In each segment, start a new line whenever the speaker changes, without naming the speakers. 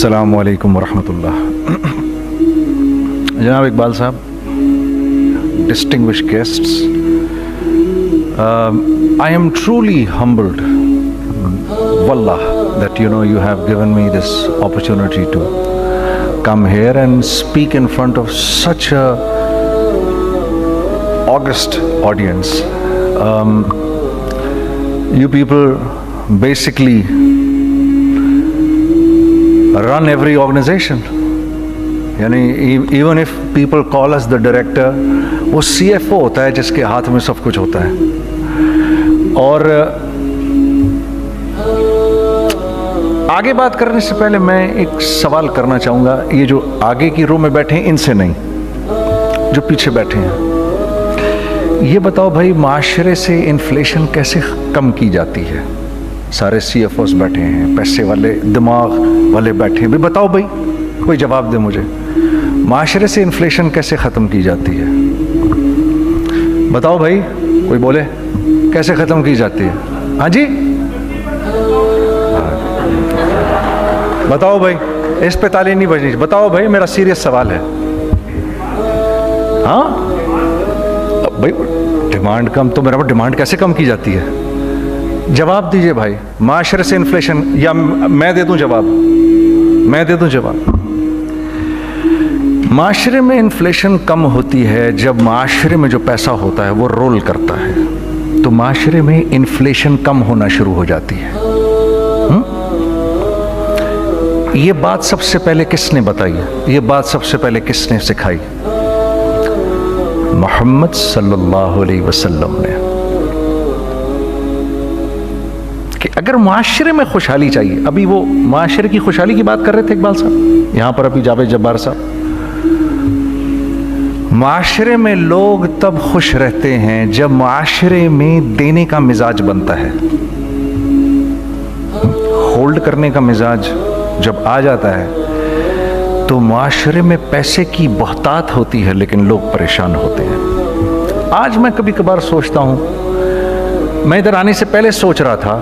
अस्सलामु अलैकुम वरहमतुल्लाह। जनाब इकबाल साहब, distinguished guests, I am truly humbled, wallah, that you have given me this opportunity to come here and speak in front of such a august audience. You people basically run every organization. Even if people call us the director, वो CFO होता है जिसके हाथ में सब कुछ होता है। और आगे बात करने से पहले मैं एक सवाल करना चाहूँगा, ये जो आगे की रो में बैठे हैं इनसे नहीं, जो पीछे बैठे हैं, ये बताओ भाई, माशरे से इन्फ्लेशन कैसे कम की जाती है? सारे CFOs बैठे हैं, पैसे वाले दिमाग वाले बैठे हैं, भी बताओ भाई, कोई जवाब दे मुझे, माशरे से इन्फ्लेशन कैसे ख़त्म की जाती है? बताओ भाई, कोई बोले कैसे ख़त्म की जाती है? हाँ जी, बताओ भाई, इस पे ताली नहीं बजनी, बताओ भाई, मेरा सीरियस सवाल है। हाँ भाई, डिमांड कम, तो मेरा डिमांड कैसे कम की जाती है? जवाब दीजिए भाई, माशरे से इन्फ्लेशन, या मैं दे दूं जवाब? मैं दे दूं जवाब? माशरे में इन्फ्लेशन कम होती है जब माशरे में जो पैसा होता है वो रोल करता है, तो माशरे में इन्फ्लेशन कम होना शुरू हो जाती है। ये बात सबसे पहले किसने बताई? ये बात सबसे पहले किसने सिखाई? मोहम्मद सल्लल्लाहु अलैहि वसल्लम ने, कि अगर माशरे में खुशहाली चाहिए, अभी वो माशरे की खुशहाली की बात कर रहे थे इकबाल साहब, यहां पर अभी जावेद जब्बार साहब, माशरे में लोग तब खुश रहते हैं जब माशरे में देने का मिजाज बनता है। होल्ड करने का मिजाज जब आ जाता है तो माशरे में पैसे की बहुतात होती है, लेकिन लोग परेशान होते हैं। आज मैं कभी कभार सोचता हूं, मैं इधर आने से पहले सोच रहा था,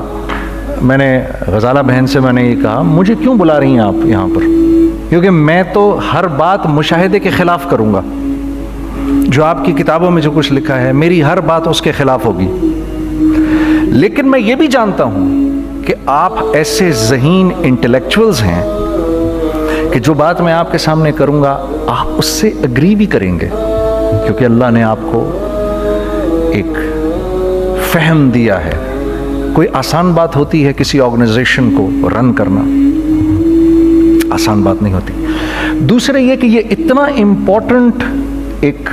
मैंने गजाला बहन से मैंने ये कहा, मुझे क्यों बुला रही हैं आप यहाँ पर? क्योंकि मैं तो हर बात मुशाहिदे के खिलाफ करूँगा। जो आपकी किताबों में जो कुछ लिखा है, मेरी हर बात उसके खिलाफ होगी। लेकिन मैं ये भी जानता हूँ कि आप ऐसे ज़हीन इंटेलेक्चुअल्स हैं कि जो बात मैं आपके सामने करूँगा आप उससे अग्री भी करेंगे, क्योंकि अल्लाह ने आपको एक फहम दिया है। कोई आसान बात होती है किसी ऑर्गेनाइजेशन को रन करना? आसान बात नहीं होती। दूसरे ये कि ये इतना इम्पोर्टेंट एक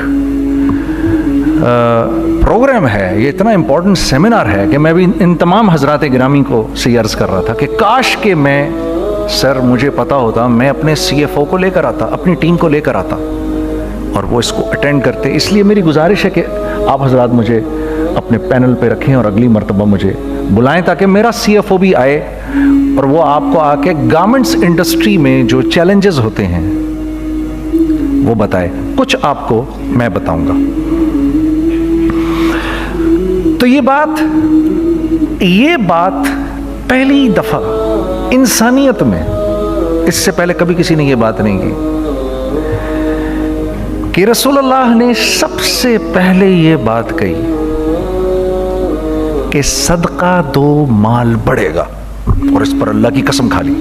प्रोग्राम है, ये इतना इम्पोर्टेंट सेमिनार है कि मैं भी इन तमाम हजरात गिरामी को से अर्ज़ कर रहा था कि काश के मैं, सर मुझे पता होता, मैं अपने CFO को लेकर आता, अपनी टीम को लेकर आता और वो इसको अटेंड करते। इसलिए मेरी गुजारिश है कि आप हजरात मुझे अपने पैनल पे रखें और अगली मरतबा मुझे बुलाएं, ताकि मेरा CFO भी आए और वो आपको आके गारमेंट्स इंडस्ट्री में जो चैलेंजेस होते हैं वो बताए। कुछ आपको मैं बताऊंगा। तो ये बात पहली दफा इंसानियत में, इससे पहले कभी किसी ने ये बात नहीं की, कि रसूलुल्लाह ने सबसे पहले ये बात कही कि सदका दो माल बढ़ेगा, और इस पर अल्लाह की कसम खा ली।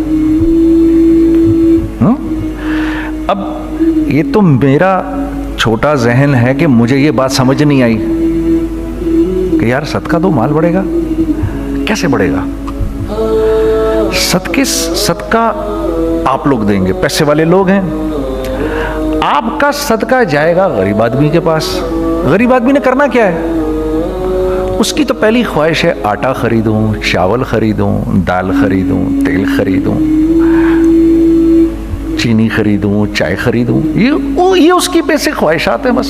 अब ये तो मेरा छोटा जहन है कि मुझे ये बात समझ नहीं आई कि यार सदका दो माल बढ़ेगा, कैसे बढ़ेगा? सदका आप लोग देंगे, पैसे वाले लोग हैं, आपका सदका जाएगा गरीब आदमी के पास। गरीब आदमी ने करना क्या है? उसकी तो पहली ख्वाहिश है आटा खरीदूं, चावल खरीदूं, दाल खरीदूं, तेल खरीदूं, चीनी खरीदूं, चाय खरीदूं, ये उसकी बेसिक ख्वाहिशात हैं बस।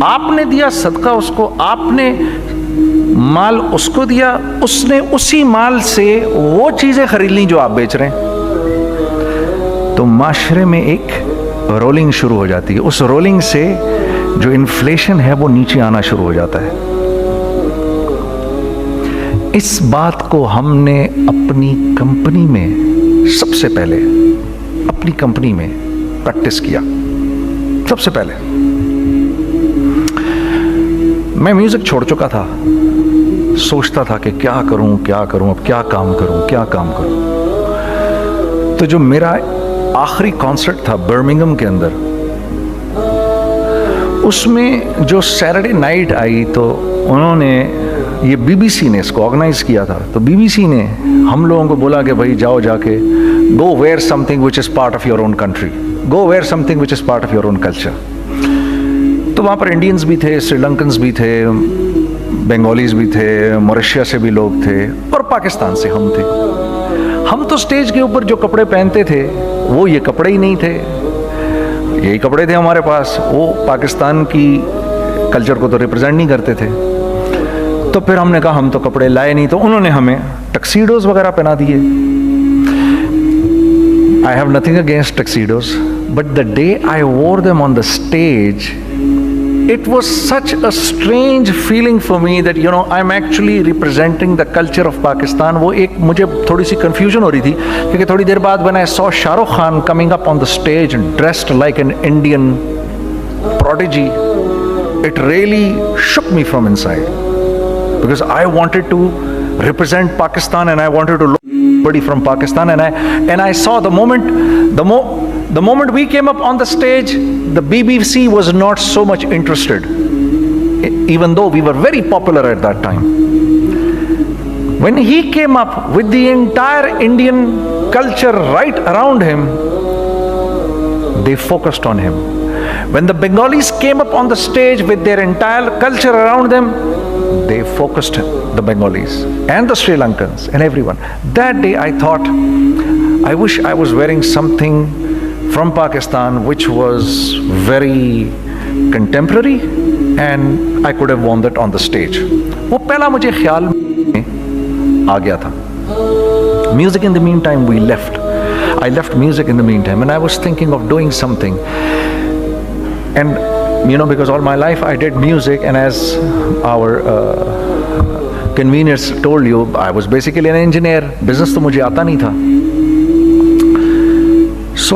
आपने दिया सदका उसको, आपने माल उसको दिया, उसने उसी माल से वो चीजें खरीद ली जो आप बेच रहे हैं। तो माशरे में एक रोलिंग शुरू हो जाती है। उस रोलिंग से जो इन्फ्लेशन है वो नीचे आना शुरू हो जाता है। इस बात को हमने अपनी कंपनी में सबसे पहले अपनी कंपनी में प्रैक्टिस किया। सबसे पहले मैं म्यूजिक छोड़ चुका था, सोचता था कि क्या करूं, अब क्या काम करूं। तो जो मेरा आखिरी कॉन्सर्ट था बर्मिंघम के अंदर, उसमें जो सैटरडे नाइट आई, तो उन्होंने, ये बीबीसी ने इसको ऑर्गेनाइज किया था, तो बीबीसी ने हम लोगों को बोला कि भाई जाओ जाके go where something which is part of your own country, go where something which is part of your own culture. तो वहाँ पर इंडियंस भी थे, श्रीलंकन्स भी थे, बंगालीज भी थे, मॉरिशस से भी लोग थे, और पाकिस्तान से हम थे। हम तो स्टेज के ऊपर जो कपड़े पहनते थे वो ये कपड़े ही नहीं थे, यही कपड़े थे हमारे पास, वो पाकिस्तान की कल्चर को तो रिप्रेजेंट नहीं करते थे। तो फिर हमने कहा हम तो कपड़े लाए नहीं, तो उन्होंने हमें टक्सीडोज वगैरह पहना दिए। I have nothing against tuxedos, but the day I wore them on the stage, it was such a strange feeling for me that I'm actually representing the culture of Pakistan. वो एक मुझे थोड़ी सी confusion हो रही थी, क्योंकि थोड़ी देर बाद when I saw Shah Rukh Khan coming up on the stage dressed like an Indian prodigy, it really shook me from inside, because I wanted to represent Pakistan and I wanted to look somebody from Pakistan, and I saw the moment we came up on the stage, the BBC was not so much interested, even though we were very popular at that time. When he came up with the entire Indian culture right around him, they focused on him. When the Bengalis came up on the stage with their entire culture around them, they focused the Bengalis and the Sri Lankans and everyone. That day I thought, I wish I was wearing something from Pakistan which was very contemporary and I could have worn that on the stage. वो पहला मुझे ख्याल में आ गया था. Music in the meantime we left. I left music in the meantime and I was thinking of doing something. And because all my life I did music, and as our conveners told you, I was basically an engineer. Business तो मुझे आता नहीं था. So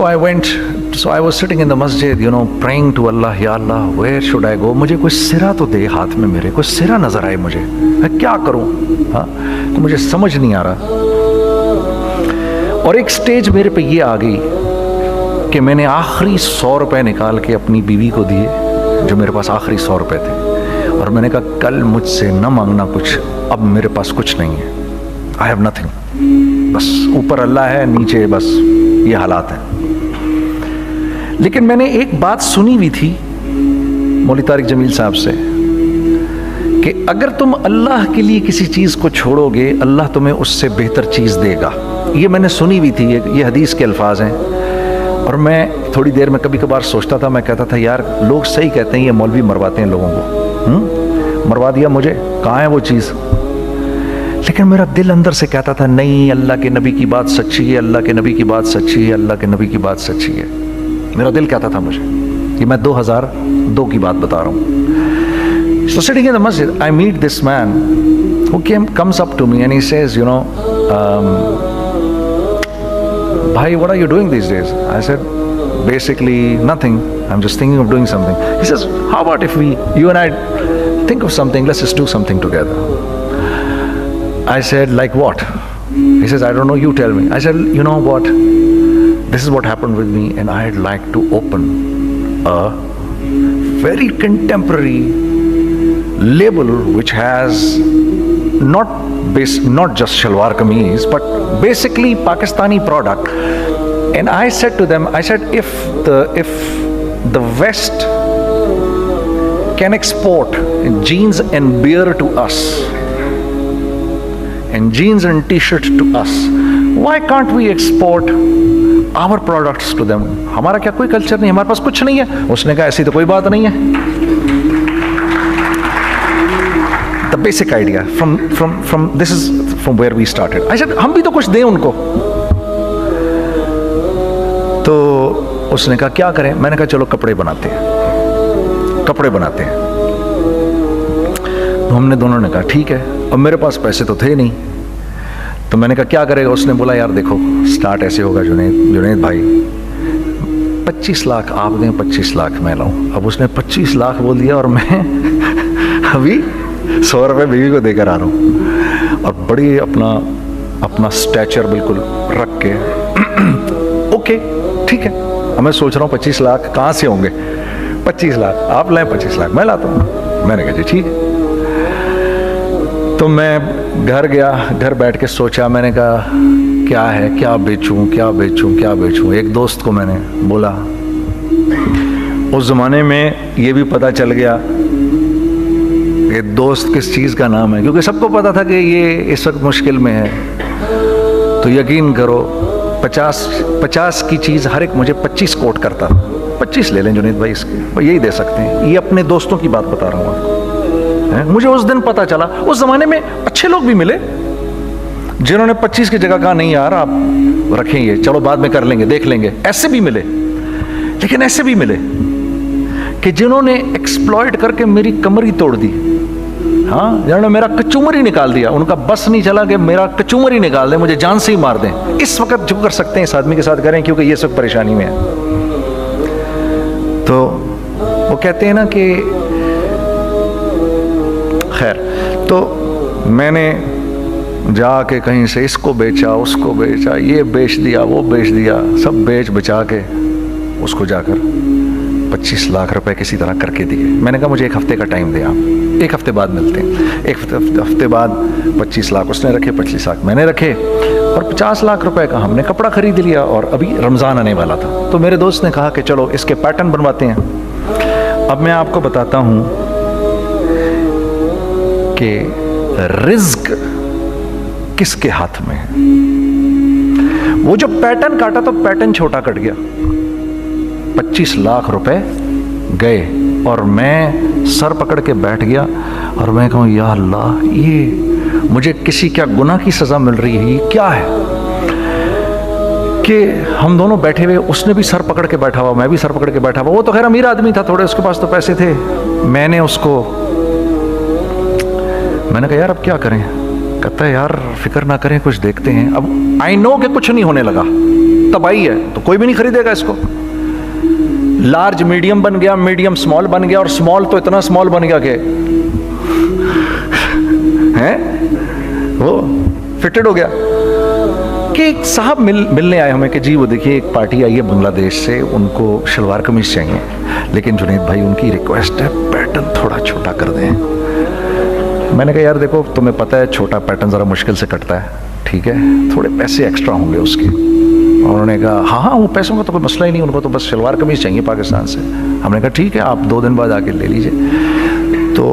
I was sitting in the masjid, praying to Allah, Ya Allah, where should I go? मुझे कोई सिरा तो दे हाथ में, मेरे कोई सिरा नजर आए मुझे, मैं क्या करूं? हाँ, तो मुझे समझ नहीं आ रहा. और एक स्टेज मेरे पे ये आ गई कि मैंने आखिरी 100 रुपए निकाल के अपनी बीवी को दिए, जो मेरे पास आखिरी 100 रुपए थे, और मैंने कहा कल मुझसे न मांगना कुछ, अब मेरे पास कुछ नहीं है. आई हैव नथिंग. बस ऊपर अल्लाह है, नीचे बस ये हालात है. लेकिन मैंने एक बात सुनी हुई थी मौलवी तारिक जमील साहब से कि अगर तुम अल्लाह के लिए किसी चीज़ को छोड़ोगे, अल्लाह तुम्हें उससे बेहतर चीज़ देगा. ये मैंने सुनी हुई थी, ये हदीस के अल्फाज हैं. और मैं थोड़ी देर में कभी कभार सोचता था, मैं कहता था यार लोग सही कहते हैं, ये मौलवी मरवाते हैं लोगों को. मरवा दिया मुझे, कहाँ है वो चीज़? लेकिन मेरा दिल अंदर से कहता था नहीं, अल्लाह के नबी की बात सच्ची है, अल्लाह के नबी की बात सच्ची है, अल्लाह के नबी की बात सच्ची है. मेरा दिल कहता था मुझे. ये मैं 2002 की बात बता रहा हूँ. So sitting in the masjid, I meet this man who comes up to me and he says, Bhai, what are you doing these days? I said, basically nothing. I'm just thinking of doing something. He says, how about if you and I think of something, let's just do something together. I said, like what? He says, I don't know, you tell me. I said, you know what? This is what happened with me, and I'd like to open a very contemporary label which has not just shalwar kameez, but basically Pakistani product. And I said to them, if the West can export jeans and beer to us, and jeans and t-shirt to us, why can't we export our products to them? हमारा क्या कोई culture नहीं, हमारे पास कुछ नहीं है. उसने कहा ऐसी तो कोई बात नहीं है. The basic idea from this is from where we started. I said हम भी तो कुछ दें उनको. तो उसने कहा क्या करें? मैंने कहा चलो कपड़े बनाते हैं. तो हमने दोनों ने कहा ठीक है. और मेरे पास पैसे तो थे नहीं, तो मैंने कहा क्या करेगा? उसने बोला यार देखो स्टार्ट ऐसे होगा जुनैद भाई, 25 लाख आप दें, 25 लाख मैं लाऊं। अब उसने 25 लाख बोल दिया और मैं अभी 100 रुपये बीवी को देकर आ रहा हूँ और बड़ी अपना स्टैचर बिल्कुल रख के ओके ठीक है। अब मैं सोच रहा हूँ 25 लाख कहाँ से होंगे? 25 लाख आप लाएं, 25 लाख मैं लाता हूँ। मैंने कहा जी ठीक है। तो मैं घर गया, घर बैठ के सोचा, मैंने कहा क्या है, क्या बेचूं क्या बेचूं क्या बेचूं। एक दोस्त को मैंने बोला, उस ज़माने में ये भी पता चल गया ये दोस्त किस चीज़ का नाम है, क्योंकि सबको पता था कि ये इस वक्त मुश्किल में है। तो यकीन करो 50 की चीज़ हर एक मुझे 25 कोट करता। 25 ले लें जुनैद भाई इसके, यही दे सकते हैं। ये अपने दोस्तों की बात बता रहा हूँ आपको। मुझे उस दिन पता चला, उस ज़माने में अच्छे लोग भी मिले जिन्होंने 25 की जगह कहा नहीं यार आप रखें ये, चलो बाद में कर लेंगे देख लेंगे। ऐसे भी मिले, लेकिन ऐसे भी मिले कि जिन्होंने एक्सप्लॉइट करके मेरी कमर ही तोड़ दी। हाँ, जिन्होंने मेरा कचूमर ही निकाल दिया। उनका बस नहीं चला कि मेरा कचूमर ही निकाल दें, मुझे जान से ही मार दें। इस वक्त जो कर सकते हैं इस आदमी के साथ करें, क्योंकि ये सब परेशानी में है। तो वो कहते हैं ना कि खैर, तो मैंने जाके कहीं से इसको बेचा उसको बेचा, ये बेच दिया वो बेच दिया, सब बेच बचा के उसको जाकर 25 लाख रुपए किसी तरह करके दिए। मैंने कहा मुझे 1 हफ्ते का टाइम दे, आप 1 हफ्ते बाद मिलते हैं। 1 हफ्ते बाद 25 लाख उसने रखे, 25 लाख मैंने रखे और 50 लाख रुपए का हमने कपड़ा खरीद लिया। और अभी रमज़ान आने वाला था, तो मेरे दोस्त ने कहा कि चलो इसके पैटर्न बनवाते हैं। अब मैं आपको बताता हूँ कि रिज़्क किसके हाथ में है। वो जो पैटर्न काटा तो पैटर्न छोटा कट गया, 25 लाख रुपए गए और मैं सर पकड़ के बैठ गया और मैं कहूँ या अल्लाह, ये मुझे किसी क्या गुनाह की सज़ा मिल रही है, ये क्या है कि हम दोनों बैठे हुए, उसने भी सर पकड़ के बैठा हुआ, मैं भी सर पकड़ के बैठा हुआ। वो तो खैर अमीर आदमी था, थोड़े उसके पास तो पैसे थे। मैंने कहा यार अब क्या करें? कहता है यार फिक्र ना करें, कुछ देखते हैं। अब आई नो कि कुछ नहीं होने लगा, तबाही है, तो कोई भी नहीं खरीदेगा इसको। लार्ज मीडियम बन गया, मीडियम स्मॉल बन गया और स्मॉल तो इतना स्मॉल बन गया कि हैं वो फिटेड हो गया। कि एक साहब मिलने आए हमें कि जी वो देखिए एक पार्टी आई है बांग्लादेश से, उनको शलवार कमीज चाहिए, लेकिन जुनैद भाई उनकी रिक्वेस्ट है पैटर्न थोड़ा छोटा कर दें। मैंने कहा यार देखो तुम्हें पता है छोटा पैटर्न ज़रा मुश्किल से कटता है, ठीक है, थोड़े पैसे एक्स्ट्रा होंगे उसके। उन्होंने कहा हाँ वो पैसों का तो कोई मसला ही नहीं, उनको तो बस शलवार कमीज चाहिए पाकिस्तान से। हमने कहा ठीक है आप 2 दिन बाद आके ले लीजिए। तो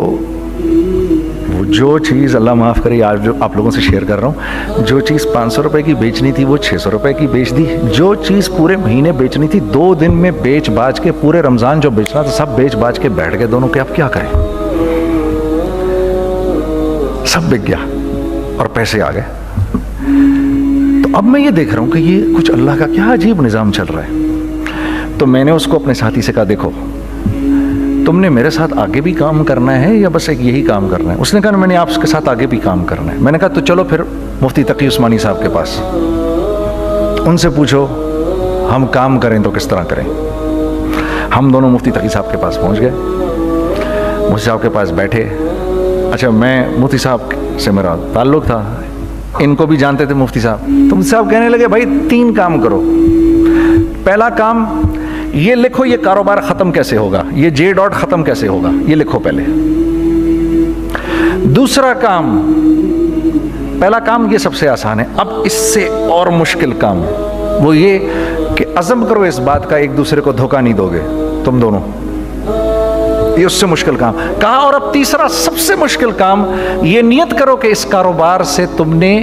वो जो चीज़ अल्लाह माफ़ करे आज जो आप लोगों से शेयर कर रहा हूँ, जो चीज़ 500 रुपये की बेचनी थी वो 600 रुपये की बेच दी। जो चीज़ पूरे महीने बेचनी थी 2 दिन में बेच बाज के, पूरे रमज़ान जो बेचना था सब बेच बाज के बैठ गए दोनों के। अब क्या करें? सब बिक गया और पैसे आ गए। तो अब मैं ये देख रहा हूं कि ये कुछ अल्लाह का क्या अजीब निज़ाम चल रहा है। तो मैंने उसको अपने साथी से कहा देखो तुमने मेरे साथ आगे भी काम करना है या बस एक यही काम करना है? उसने कहा मैंने आपके साथ आगे भी काम करना है। मैंने कहा तो चलो फिर मुफ्ती तकी उस्मानी साहब के पास, उनसे पूछो हम काम करें तो किस तरह करें। हम दोनों मुफ्ती तकी साहब के पास पहुंच गए, मुफ्ती साहब के पास बैठे। अच्छा मैं मुफ्ती साहब से मेरा ताल्लुक़ था, इनको भी जानते थे मुफ्ती साहब। तो मुफ्ती साहब कहने लगे भाई 3 काम करो। पहला काम ये लिखो ये कारोबार ख़त्म कैसे होगा, ये जे डॉट ख़त्म कैसे होगा, ये लिखो पहले। दूसरा काम, पहला काम ये सबसे आसान है, अब इससे और मुश्किल काम वो ये कि अज़म करो इस बात का एक दूसरे को धोखा नहीं दोगे तुम दोनों, ये उससे मुश्किल काम कहा। और अब तीसरा सबसे मुश्किल काम, ये नियत करो कि इस कारोबार से तुमने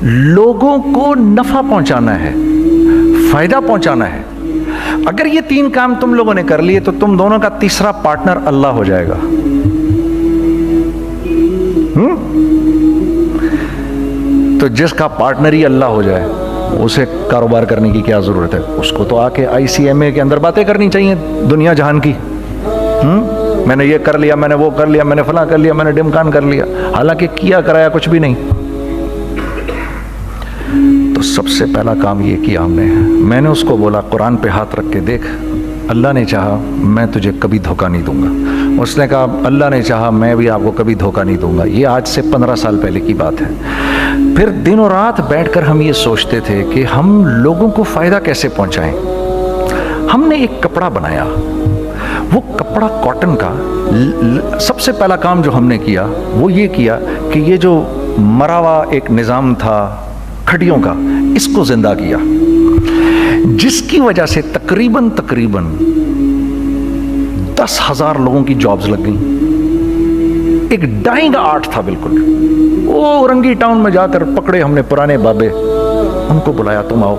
लोगों को नफा पहुंचाना है, फायदा पहुंचाना है। अगर ये 3 काम तुम लोगों ने कर लिए तो तुम दोनों का तीसरा पार्टनर अल्लाह हो जाएगा। तो जिसका पार्टनर ही अल्लाह हो जाए उसे कारोबार करने की क्या जरूरत है? उसको तो आके ICMA के अंदर बातें करनी चाहिए दुनिया जहान की। मैंने ये कर लिया, मैंने वो कर लिया, मैंने फला कर लिया, मैंने डिमकान कर लिया, हालांकि किया कराया कुछ भी नहीं। तो सबसे पहला काम ये किया हमने, मैंने उसको बोला कुरान पे हाथ रख के देख, अल्लाह ने चाहा मैं तुझे कभी धोखा नहीं दूंगा। उसने कहा अल्लाह ने चाहा मैं भी आपको कभी धोखा नहीं दूंगा। ये आज से 15 साल पहले की बात है। फिर दिनों रात बैठकर हम ये सोचते थे कि हम लोगों को फ़ायदा कैसे पहुंचाएं। हमने एक कपड़ा बनाया, वो कपड़ा कॉटन का। सबसे पहला काम जो हमने किया वो ये किया कि ये जो मरा हुआ एक निज़ाम था खड़ियों का, इसको जिंदा किया, जिसकी वजह से तकरीबन 10,000 लोगों की जॉब्स लग गई। एक डाइंग आर्ट था बिल्कुल। वो रंगी टाउन में जाकर पकड़े हमने पुराने बाबे, उनको बुलाया तुम आओ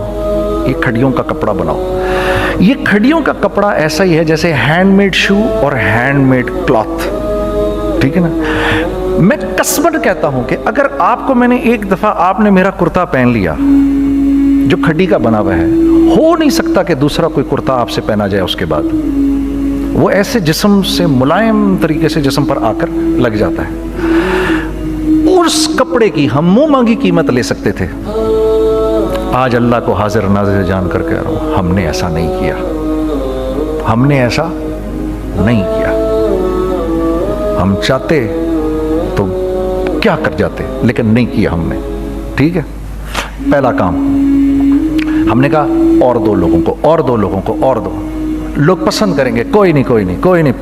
ये खड़ियों का कपड़ा बनाओ। ये खड़ियों का कपड़ा ऐसा ही है जैसे हैंडमेड शू और हैंडमेड क्लॉथ, ठीक है ना। मैं कसमन कहता हूं कि अगर आपको मैंने एक दफा आपने मेरा कुर्ता पहन लिया जो खड्डी का बना हुआ है, हो नहीं सकता कि दूसरा कोई कुर्ता आपसे पहना जाए उसके बाद। वो ऐसे जिस्म से मुलायम तरीके से जिस्म पर आकर लग जाता है। उस कपड़े की हम मुंह मांगी कीमत ले सकते थे। आज अल्लाह को हाजिर नाजिर जानकर कह रहा हूं, हमने ऐसा नहीं किया, हमने ऐसा नहीं किया। हम चाहते तो क्या कर जाते, लेकिन नहीं किया हमने, ठीक है। पहला काम हमने कहा और 2 लोगों को, और 2 लोगों को, और 2 लोग पसंद करेंगे, कोई नहीं कोई नहीं कोई नहीं।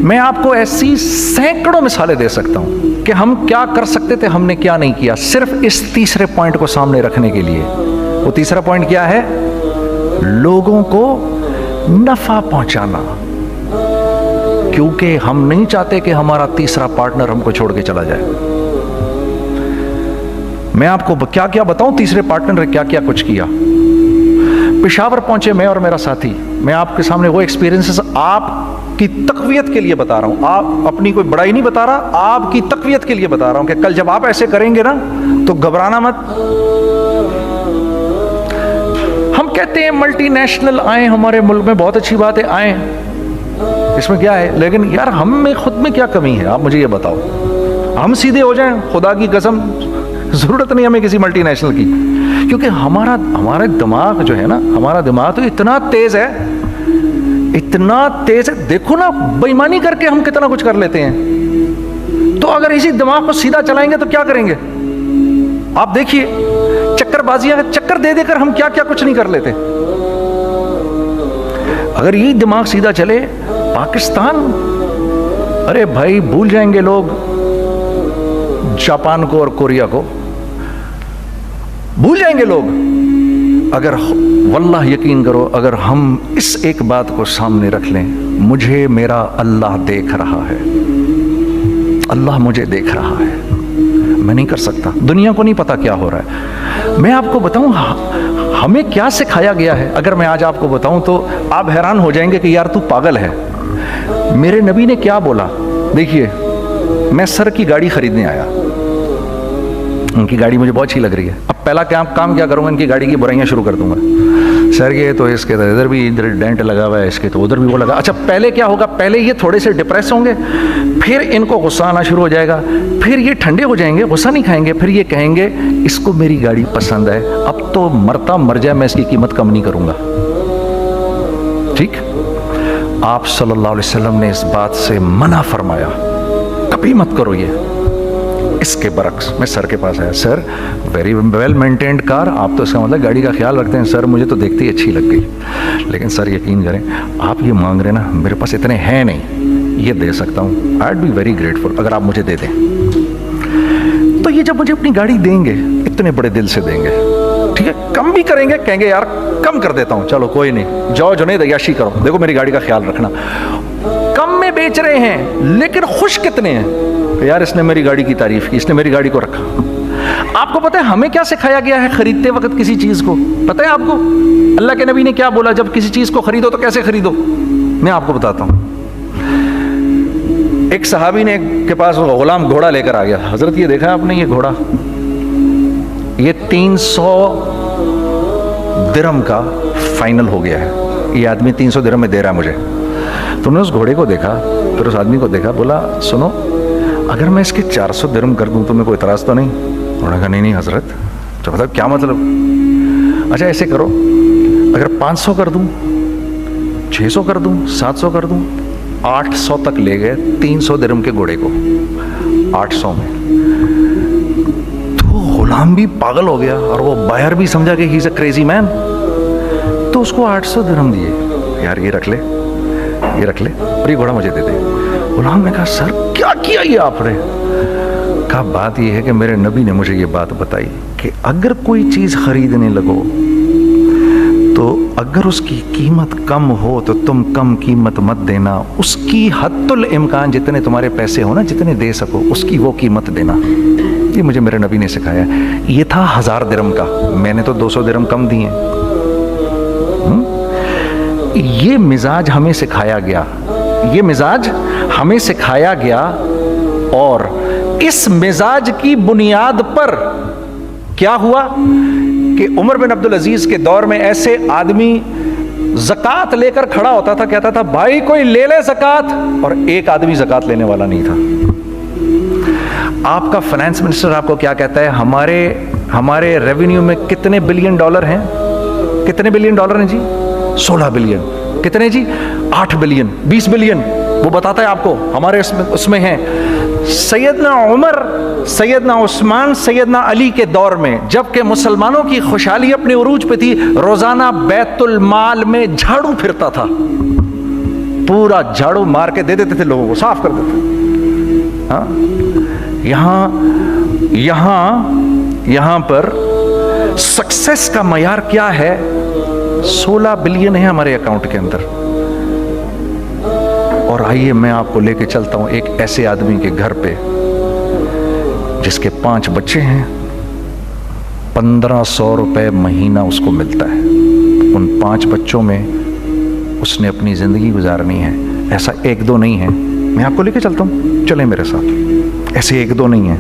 मैं आपको ऐसी सैकड़ों मिसालें दे सकता हूं कि हम क्या कर सकते थे, हमने क्या नहीं किया, सिर्फ इस तीसरे पॉइंट को सामने रखने के लिए। वो तीसरा पॉइंट क्या है? लोगों को नफा पहुंचाना। क्योंकि हम नहीं चाहते कि हमारा तीसरा पार्टनर हमको छोड़ के चला जाए। मैं आपको क्या क्या बताऊं, तीसरे पार्टनर ने क्या क्या कुछ किया। पेशावर पहुंचे मैं और मेरा साथी, मैं आपके सामने वो एक्सपीरियंसेस आपकी तकवीयत के लिए बता रहा हूं। आप अपनी कोई बड़ाई नहीं बता रहा, आपकी तकवीयत के लिए बता रहा हूं कि कल जब आप ऐसे करेंगे ना तो घबराना मत। हम कहते हैं मल्टीनेशनल आए हमारे मुल्क में, बहुत अच्छी बात है, आए, इसमें क्या है, लेकिन यार हम में खुद में क्या कमी है, आप मुझे ये बताओ। हम सीधे हो जाएं, खुदा की कसम जरूरत नहीं हमें किसी मल्टीनेशनल की, क्योंकि हमारा दिमाग जो है ना, हमारा दिमाग तो इतना तेज है, इतना तेज है। देखो ना बेईमानी करके हम कितना कुछ कर लेते हैं। तो अगर इसी दिमाग को सीधा चलाएंगे तो क्या करेंगे आप देखिए, चक्करबाजियां, चक्कर दे देकर हम क्या क्या कुछ नहीं कर लेते। अगर यही दिमाग सीधा चले, पाकिस्तान, अरे भाई भूल जाएंगे लोग जापान को और कोरिया को, भूल जाएंगे लोग। अगर वल्लाह यकीन करो, अगर हम इस एक बात को सामने रख लें, मुझे मेरा अल्लाह देख रहा है, अल्लाह मुझे देख रहा है, मैं नहीं कर सकता। दुनिया को नहीं पता क्या हो रहा है। मैं आपको बताऊं हमें क्या सिखाया गया है, अगर मैं आज आपको बताऊं तो आप हैरान हो जाएंगे कि यार तू पागल है। मेरे नबी ने क्या बोला, देखिए, मैं सर की गाड़ी खरीदने आया, उनकी गाड़ी मुझे बहुत अच्छी लग रही है। अब पहला काम क्या करूंगा, इनकी गाड़ी की बुराइयां शुरू कर दूंगा। सर ये तो इसके तो इधर भी इधर डेंट लगा हुआ है, इसके तो उधर भी वो लगा। अच्छा, पहले क्या होगा, पहले ये थोड़े से डिप्रेस होंगे, फिर इनको गुस्सा आना शुरू हो जाएगा, फिर ये ठंडे हो जाएंगे, गुस्सा नहीं खाएंगे, फिर ये कहेंगे इसको मेरी गाड़ी पसंद है, अब तो मरता मर जाए मैं इसकी कीमत कम नहीं करूंगा। ठीक, आप सल्लल्लाहु अलैहि वसल्लम ने इस बात से मना फरमाया, कभी मत करो ये। इसके बरक्स मैं सर के पास आया, sir very well maintained car, आप तो इसका मतलब गाड़ी का ख्याल रखते हैं। सर मुझे तो देखते ही अच्छी लग गई, लेकिन सर यकीन करें आप ये मांग रहे ना, मेरे पास इतने हैं नहीं, ये दे सकता हूँ, I would be very grateful अगर आप मुझे दे दें। तो ये जब मुझे अपनी गाड़ी देंगे, इतने बड़े दिल से देंगे, ठीक है, कम भी करेंगे, कहेंगे यार कम कर देता हूँ, चलो कोई नहीं, जाओ जुनैद अय्याशी करो, देखो मेरी गाड़ी का ख्याल रखना। कम में बेच रहे हैं लेकिन खुश कितने हैं, यार इसने मेरी गाड़ी की तारीफ की, इसने मेरी गाड़ी को रखा। आपको पता है हमें क्या सिखाया गया है खरीदते वक्त किसी चीज को, पता है आपको? अल्लाह के नबी ने क्या बोला, जब किसी चीज को खरीदो तो कैसे खरीदो, मैं आपको बताता हूं। एक सहाबी ने के पास गुलाम घोड़ा लेकर आ गया, हजरत ये देखा आपने, ये घोड़ा ये 300 दिरहम का फाइनल हो गया है, ये आदमी 300 दिरहम में दे रहा है मुझे। तुमने उस घोड़े को देखा, फिर उस आदमी को देखा, बोला सुनो अगर मैं इसके 400 दिरहम कर दूं तो मैं कोई इतराज तो नहीं? उन्होंने कहा नहीं नहीं हजरत तो मतलब क्या मतलब? अच्छा ऐसे करो, अगर 500 कर दूं, 600 कर दूं, 700 कर दूं, 800 तक ले गए 300 दिरहम के घोड़े को 800 में। तो गुलाम भी पागल हो गया और वो बायर भी समझा कि he is a crazy man, तो उसको 800 दिरहम दिए। यार ये रख ले, ये रख ले और ये घोड़ा मुझे दे दे। गुलाम ने कहा सर क्या किया ये आपने? कहा बात ये है कि मेरे नबी ने मुझे ये बात बताई कि अगर कोई चीज खरीदने लगो तो अगर उसकी कीमत कम हो तो तुम कम कीमत मत देना, उसकी हद्दुल इम्कान जितने तुम्हारे पैसे हो ना, जितने दे सको उसकी वो कीमत देना। ये मुझे मेरे नबी ने सिखाया। ये था 1000 दिरहम का, मैंने तो 200 दिरहम कम दिए। ये मिजाज हमें सिखाया गया, ये मिजाज हमें सिखाया गया। और इस मिजाज की बुनियाद पर क्या हुआ कि उमर बिन अब्दुल अजीज के दौर में ऐसे आदमी ज़कात लेकर खड़ा होता था, कहता था भाई कोई ले ले ज़कात, और एक आदमी ज़कात लेने वाला नहीं था। आपका फाइनेंस मिनिस्टर आपको क्या कहता है? हमारे रेवेन्यू में कितने बिलियन डॉलर हैं? कितने बिलियन डॉलर हैं जी? 16 बिलियन। कितने जी? 8 बिलियन, 20 बिलियन, वो बताता है आपको हमारे उसमें है। सैयदना उमर, सैयदना उस्मान, सैयदना अली के दौर में, जबकि मुसलमानों की खुशहाली अपने उरूज पे थी, रोजाना बैतुल माल में झाड़ू फिरता था, पूरा झाड़ू मार के दे देते थे लोगों को, साफ कर देते। हाँ, यहां पर सक्सेस का मयार क्या है? 16 बिलियन है हमारे अकाउंट के अंदर। और आइए मैं आपको लेके चलता हूं एक ऐसे आदमी के घर पे जिसके 5 बच्चे हैं, 1500 रुपए महीना उसको मिलता है। उन 5 बच्चों में उसने अपनी जिंदगी गुजारनी है। ऐसा 1-2 नहीं है, मैं आपको लेके चलता हूं, चलें मेरे साथ। ऐसे 1-2 नहीं है,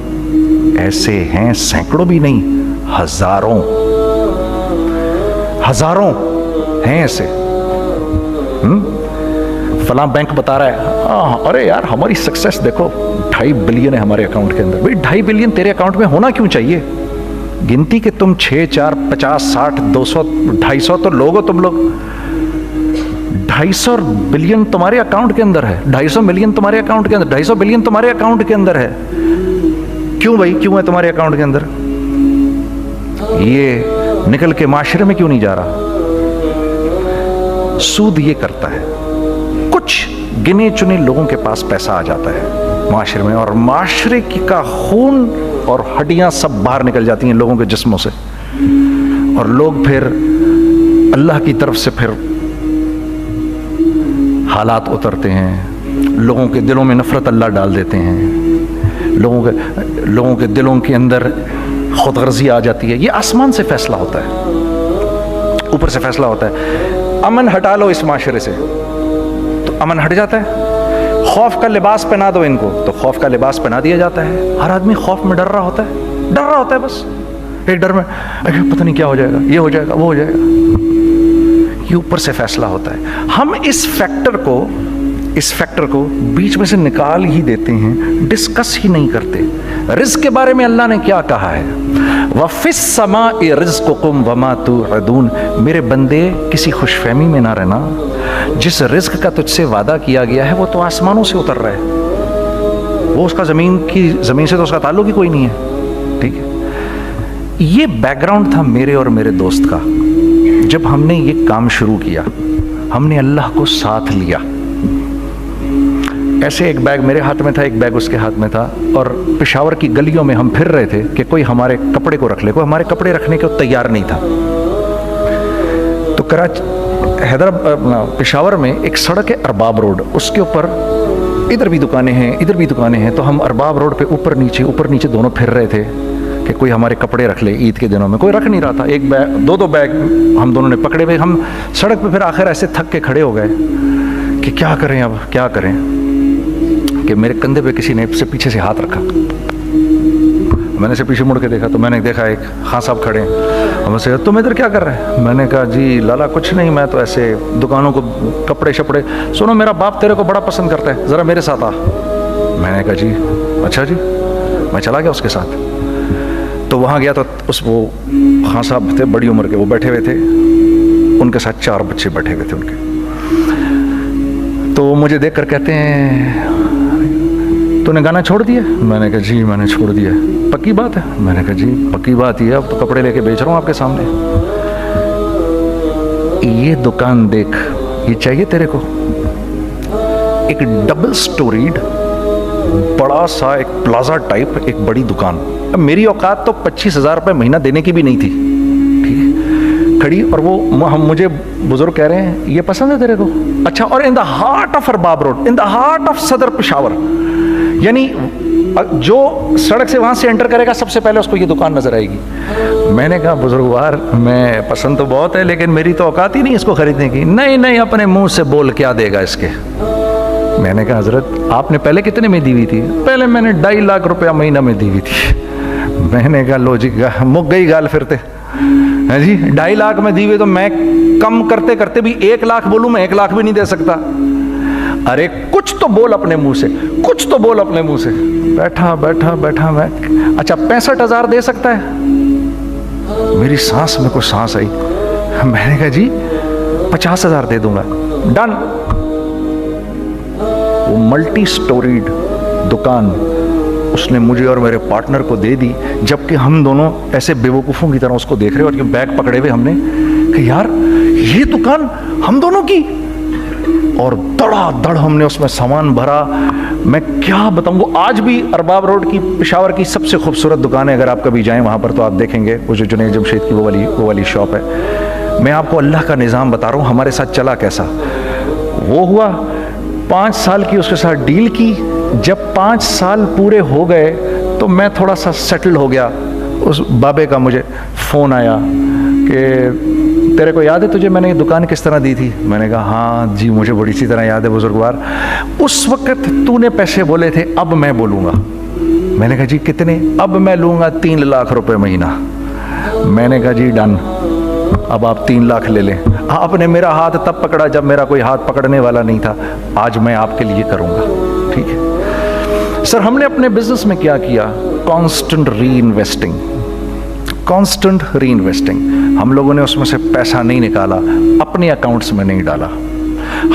ऐसे हैं सैकड़ों भी नहीं, हजारों हैं ऐसे। फला बैंक बता रहा है अरे यार हमारी सक्सेस देखो, 2.5 बिलियन है हमारे अकाउंट के अंदर। भाई 2.5 बिलियन तेरे अकाउंट में होना क्यों चाहिए? गिनती के तुम 6, 4, 50, 60, 200, 250 तो लोग हो तुम लोग। 250 बिलियन तुम्हारे अकाउंट के अंदर है, 250 मिलियन तुम्हारे अकाउंट के अंदर, 250 बिलियन तुम्हारे अकाउंट के अंदर है। क्यों भाई, क्यों है तुम्हारे अकाउंट के अंदर? ये निकल के माशरे में क्यों नहीं जा रहा? सूद ये करता है, कुछ गिने चुने लोगों के पास पैसा आ जाता है माशरे में, और माशरे का खून और हड्डियां सब बाहर निकल जाती हैं लोगों के जिस्मों से, और लोग फिर अल्लाह की तरफ से फिर हालात उतरते हैं, लोगों के दिलों में नफरत अल्लाह डाल देते हैं, लोगों के दिलों के अंदर खुदगर्जी आ जाती है। ये आसमान से फैसला होता है, ऊपर से फैसला होता है। अमन हटा लो इस माशरे से तो अमन हट जाता है। खौफ का लिबास पहना दो इनको तो खौफ का लिबास पहना दिया जाता है। हर आदमी खौफ में डर रहा होता है, बस एक डर में पता नहीं क्या हो जाएगा, ये हो जाएगा, वो हो जाएगा। ये ऊपर से फैसला होता है। हम इस फैक्टर को बीच में से निकाल ही देते हैं, डिस्कस ही नहीं करते। रिज़्क़ के बारे में अल्लाह ने क्या कहा है? वफ़िस समाई रिज़्क़ुकुम वमा तुअदून। मेरे बंदे किसी खुशफहमी में ना रहना, जिस रिज़्क़ का तुझसे वादा किया गया है वो तो आसमानों से उतर रहा है, वो उसका ज़मीन से तो उसका ताल्लुक ही कोई नहीं है। ठीक है, ये बैकग्राउंड था मेरे और मेरे दोस्त का। जब हमने ये काम शुरू किया, हमने अल्लाह को साथ लिया। ऐसे एक बैग मेरे हाथ में था, एक बैग उसके हाथ में था, और पेशावर की गलियों में हम फिर रहे थे कि कोई हमारे कपड़े को रख ले। कोई हमारे कपड़े रखने को तैयार नहीं था। तो हैदराबाद पेशावर में एक सड़क है अरबाब रोड, उसके इधर भी दुकानें हैं, इधर भी दुकानें हैं। तो हम अरबाब रोड पे ऊपर नीचे दोनों फिर रहे थे कि कोई हमारे कपड़े रख ले। ईद के दिनों में कोई रख नहीं रहा था। एक बैग, दो बैग हम दोनों ने पकड़े हुए। हम सड़क पे फिर आखिर ऐसे थक के खड़े हो गए कि क्या करें, अब क्या करें, कि मेरे कंधे पे किसी ने से पीछे से हाथ रखा। मैंने से पीछे मुड़ के देखा तो मैंने देखा एक खां साहब खड़े हैं। हमसे तुम इधर क्या कर रहे हैं? मैंने कहा जी लाला कुछ नहीं, मैं तो ऐसे दुकानों को कपड़े शपड़े। सुनो मेरा बाप तेरे को बड़ा पसंद करता है, ज़रा मेरे साथ आ। मैंने कहा जी अच्छा जी। मैं चला गया उसके साथ। तो वहाँ गया तो वो खान साहब थे, बड़ी उम्र के, वो बैठे हुए थे, उनके साथ 4 बच्चे बैठे हुए थे उनके। तो मुझे देखकर कहते हैं तूने गाना छोड़ दिया? मैंने कहा जी मैंने छोड़ दिया। पक्की बात है? मैंने कहा जी पक्की बात ही है, अब तो कपड़े लेके बेच रहा हूँ आपके सामने। ये दुकान देख, ये चाहिए तेरे को? एक डबल स्टोरीड बड़ा सा एक प्लाजा टाइप एक बड़ी दुकान। अब मेरी औकात तो 25,000 रुपये महीना देने की भी नहीं थी, ठीक है, खड़ी। और वो हम मुझे बुजुर्ग कह रहे हैं ये पसंद है तेरे को? अच्छा, और in the heart of Arbab road, in the heart of सदर पेशावर, यानी जो सड़क से वहां से एंटर करेगा सबसे पहले उसको ये दुकान नजर आएगी। मैंने कहा बुजुर्गवार, मैं पसंद तो बहुत है लेकिन मेरी तो औकात ही नहीं इसको खरीदने की। नहीं नहीं, अपने मुंह से बोल, क्या देगा इसके? मैंने कहा हजरत आपने पहले कितने में दी हुई थी? पहले मैंने 2.5 लाख रुपया महीना में दी हुई थी। मैंने कहा लो जी, मुक गई गाल फिरते है जी। 2.5 लाख में दी हुई तो मैं कम करते करते भी 1 लाख बोलूं, मैं 1 लाख भी नहीं दे सकता। अरे कुछ तो बोल अपने मुंह से, कुछ तो बोल अपने मुंह से। बैठा बैठा बैठा मैं, अच्छा 65,000 दे सकता है? मेरी सांस में कुछ सांस आई। मैंने कहा जी 50,000 दे दूंगा, डन। वो मल्टी स्टोरीड दुकान उसने मुझे और मेरे पार्टनर को दे दी, जबकि हम दोनों ऐसे बेवकूफ़ों की तरह उसको देख रहे और बैग पकड़े हुए हमने कि यार ये दुकान हम दोनों की। और धड़ाधड़ हमने उसमें सामान भरा। मैं क्या बताऊं, वो आज भी अरबाब रोड की पेशावर की सबसे खूबसूरत दुकान है। अगर आप कभी जाएं वहाँ पर तो आप देखेंगे वो जो जुनैद जमशेद की वो वाली शॉप है। मैं आपको अल्लाह का निज़ाम बता रहा हूँ हमारे साथ चला कैसा। वो हुआ 5 साल की उसके साथ डील की। जब 5 साल पूरे हो गए तो मैं थोड़ा सा सेटल हो गया। उस बाबे का मुझे फ़ोन आया कि तेरे को याद है तुझे मैंने ये दुकान किस तरह दी थी? मैंने कहा हाँ जी मुझे बड़ी सी तरह याद है बुजुर्गवार, उस वक़्त तूने पैसे बोले थे, अब मैं बोलूँगा। मैंने कहा जी कितने? अब मैं लूँगा 3 लाख रुपए महीना। मैंने कहा जी डन, अब आप 3 लाख ले लें। आपने मेरा हाथ तब पकड़ा जब मेरा कोई हाथ पकड़ने वाला नहीं था। आज मैं आपके लिए करूँगा, ठीक है सर। हमने अपने बिजनेस में क्या किया? कॉन्स्टेंट री इन्वेस्टिंग, कॉन्स्टेंट री इन्वेस्टिंग। हम लोगों ने उसमें से पैसा नहीं निकाला, अपने अकाउंट्स में नहीं डाला,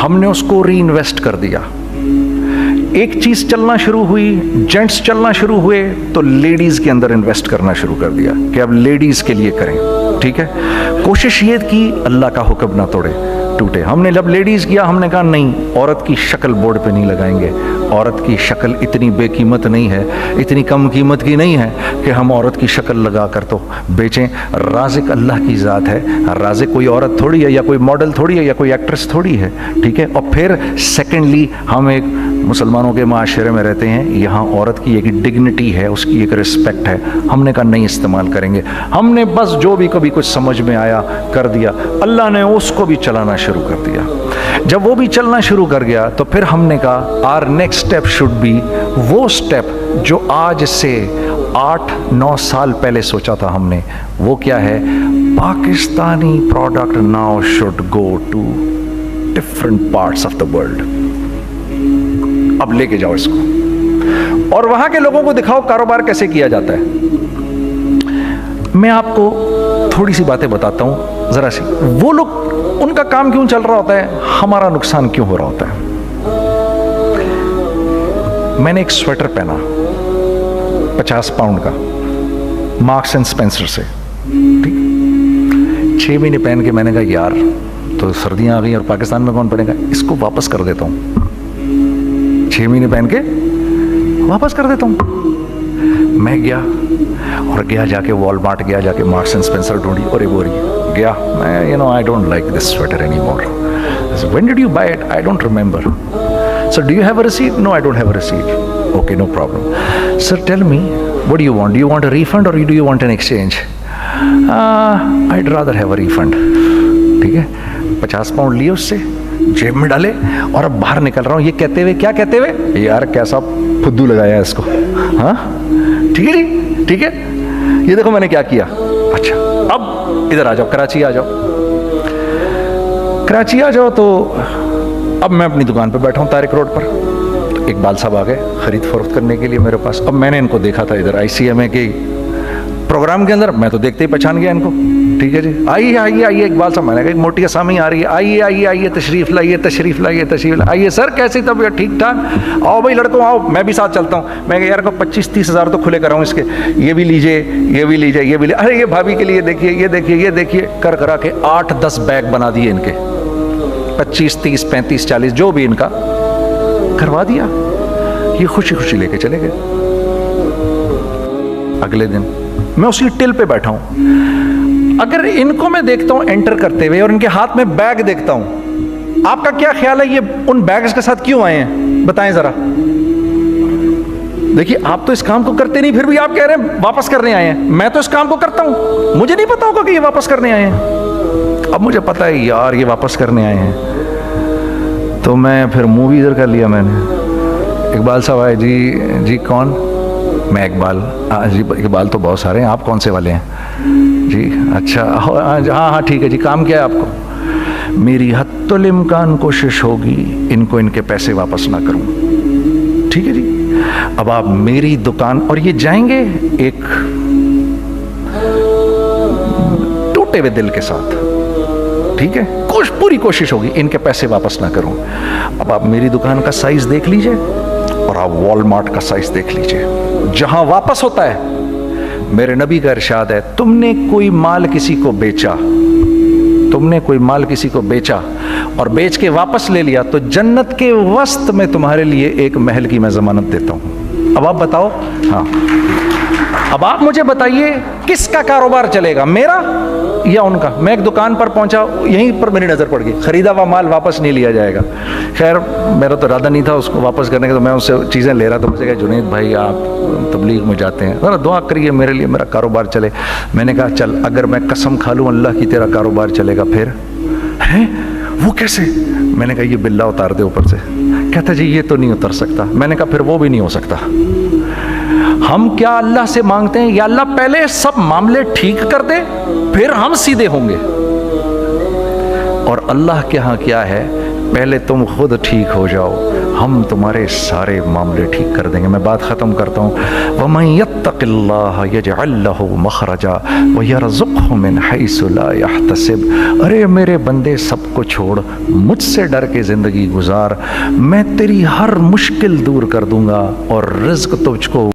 हमने उसको री इन्वेस्ट कर दिया। एक चीज़ चलना शुरू हुई, जेंट्स चलना शुरू हुए तो लेडीज़ के अंदर इन्वेस्ट करना शुरू कर दिया कि अब लेडीज़ के लिए करें, ठीक है। कोशिश ये की अल्लाह का हुक्म ना टूटे। हमने जब लेडीज़ किया हमने कहा नहीं, औरत की शक्ल बोर्ड पे नहीं लगाएंगे। औरत की शक्ल इतनी बेकीमत नहीं है, इतनी कम कीमत की नहीं है कि हम औरत की शक्ल लगा कर तो बेचें। राज़िक अल्लाह की ज़ात है, राज़िक कोई औरत थोड़ी है या कोई मॉडल थोड़ी है या कोई एक्ट्रेस थोड़ी है, ठीक है। और फिर सेकेंडली हम एक मुसलमानों के माशरे में रहते हैं, यहाँ औरत की एक डिग्निटी है, उसकी एक रिस्पेक्ट है। हमने कहा नहीं इस्तेमाल करेंगे। हमने बस जो भी कभी कुछ समझ में आया कर दिया। अल्लाह ने उसको भी चलाना शुरू कर दिया। जब वो भी चलना शुरू कर गया तो फिर हमने कहा our next step should be वो स्टेप जो आज से 8-9 साल पहले सोचा था हमने। वो क्या है? Pakistani product now should go to different parts of the world. अब लेके जाओ इसको और वहां के लोगों को दिखाओ कारोबार कैसे किया जाता है। मैं आपको थोड़ी सी बातें बताता हूं जरा सी। वो लोग, उनका काम क्यों चल रहा होता है, हमारा नुकसान क्यों हो रहा होता है। मैंने एक स्वेटर पहना 50 पाउंड का मार्क्स एंड स्पेंसर से, ठीक। 6 महीने पहन के मैंने कहा यार तो सर्दियां आ गई और पाकिस्तान में कौन पड़ेगा, इसको वापस कर देता हूं। 6 महीने पहन के वापस कर देता हूं। मैं गया जाके वॉलमार्ट गया, जाके मार्क्स एंड स्पेंसर ढूंढी और एक बोरी गया। मैं I don't like this sweater any more. When did you buy it? I don't remember. Sir do you have a receipt? No I don't have a receipt. Okay no problem. Sir tell me what do you want? Do you want a refund or do you want an exchange? I'd rather have a refund. ठीक है, 50 pound लिए उससे, जेब में डाले और अब बाहर निकल रहा हूँ। ये कहते हुए, क्या कहते हुए, यार कैसा फुद्दू लगाया है इसको। हाँ ठीक है जी, ठीक है। ये देखो मैंने क्या किया। अच्छा अब इधर आ जाओ, कराची आ जाओ। कराची आ जाओ तो अब मैं अपनी दुकान पे बैठा हूँ तारिक रोड पर। तो इकबाल साहब आ गए खरीद फरोख्त करने के लिए मेरे पास। अब मैंने इनको देखा था इधर ICMA के प्रोग्राम के अंदर मैं तो देखते ही पहचान गया इनको। ठीक है जी, आइए आइए आइए, इकबाल साहब, मैंने कहा मोटी असामी आ रही है, आइए आइए आइए, तशरीफ लाइए तशरीफ लाइए तशरीफ लाइए। आइए सर, कैसी तबीयत? ठीक ठाक। आओ भाई लड़कों आओ, मैं भी साथ चलता हूँ। मैं यार को 25-30 हज़ार तो खुले कराऊँ इसके, ये भी लीजिए ये भी लीजिए ये भी लीजिए, अरे ये भाभी के लिए देखिए ये देखिए ये देखिए, कर करा के 8-10 बैग बना दिए इनके, 25, 30, 35, 40 जो भी इनका करवा दिया। ये खुशी खुशी लेके चले गए। अगले दिन मैं उसी टिल पे बैठा हूं। अगर इनको मैं देखता हूं एंटर करते हुए और इनके हाथ में बैग देखता हूं, आपका क्या ख्याल है ये उन बैग्स के साथ क्यों आए हैं? बताएं जरा। देखिए, आप तो इस काम को करते नहीं, फिर भी आप कह रहे हैं वापस करने आए हैं। मैं तो इस काम को करता हूं, मुझे नहीं पता होगा कि ये वापस करने आए हैं। अब मुझे पता है यार ये वापस करने आए हैं, तो मैं फिर मुंह भी इधर कर लिया मैंने। इकबाल साहब आए, जी जी कौन? मैं इकबाल। जी इकबाल तो बहुत सारे हैं, आप कौन से वाले हैं? जी अच्छा, हाँ हाँ ठीक है जी, काम क्या है आपको? मेरी हत्तुल इम्कान कोशिश होगी इनको इनके पैसे वापस ना करूं। ठीक है जी, अब आप मेरी दुकान, और ये जाएंगे एक टूटे हुए दिल के साथ। ठीक है, पूरी कोशिश होगी इनके पैसे वापस ना करूं। अब आप मेरी दुकान का साइज देख लीजिए और आप वॉलमार्ट का साइज देख लीजिए, जहां वापस होता है। मेरे नबी का इरशाद है, तुमने कोई माल किसी को बेचा, तुमने कोई माल किसी को बेचा और बेच के वापस ले लिया, तो जन्नत के वस्त में तुम्हारे लिए एक महल की मैं जमानत देता हूं। अब आप बताओ, हाँ अब आप मुझे बताइए किसका कारोबार चलेगा, मेरा या उनका? मैं एक दुकान पर पहुंचा, यहीं पर मेरी नज़र पड़ गई, खरीदा हुआ माल वापस नहीं लिया जाएगा। खैर मेरा तो इरादा नहीं था उसको वापस करने का, तो मैं उससे चीज़ें ले रहा था। मुझे कहा जुनैद भाई आप तबलीग में जाते हैं, ज़रा दुआ करिए मेरे लिए, मेरा कारोबार चले। मैंने कहा चल, अगर मैं कसम खा लूँ अल्लाह की तेरा कारोबार चलेगा, फिर? हैं वो कैसे? मैंने कहा ये बिल्ला उतार दे ऊपर से। कहता जी ये तो नहीं उतर सकता। मैंने कहा फिर वो भी नहीं हो सकता। हम क्या अल्लाह से मांगते हैं, या अल्लाह पहले सब मामले ठीक कर दे फिर हम सीधे होंगे, और अल्लाह के यहाँ क्या है, पहले तुम खुद ठीक हो जाओ, हम तुम्हारे सारे मामले ठीक कर देंगे। मैं बात ख़त्म करता हूँ। वमन यत्तक़िल्लाह यजअल लहू मख़रजा व यरज़ुक़हु मिन हैसु ला यहतसिब। अरे मेरे बंदे, सबको छोड़, मुझसे डर के ज़िंदगी गुजार, मैं तेरी हर मुश्किल दूर कर दूंगा और रिज़्क़ तुझको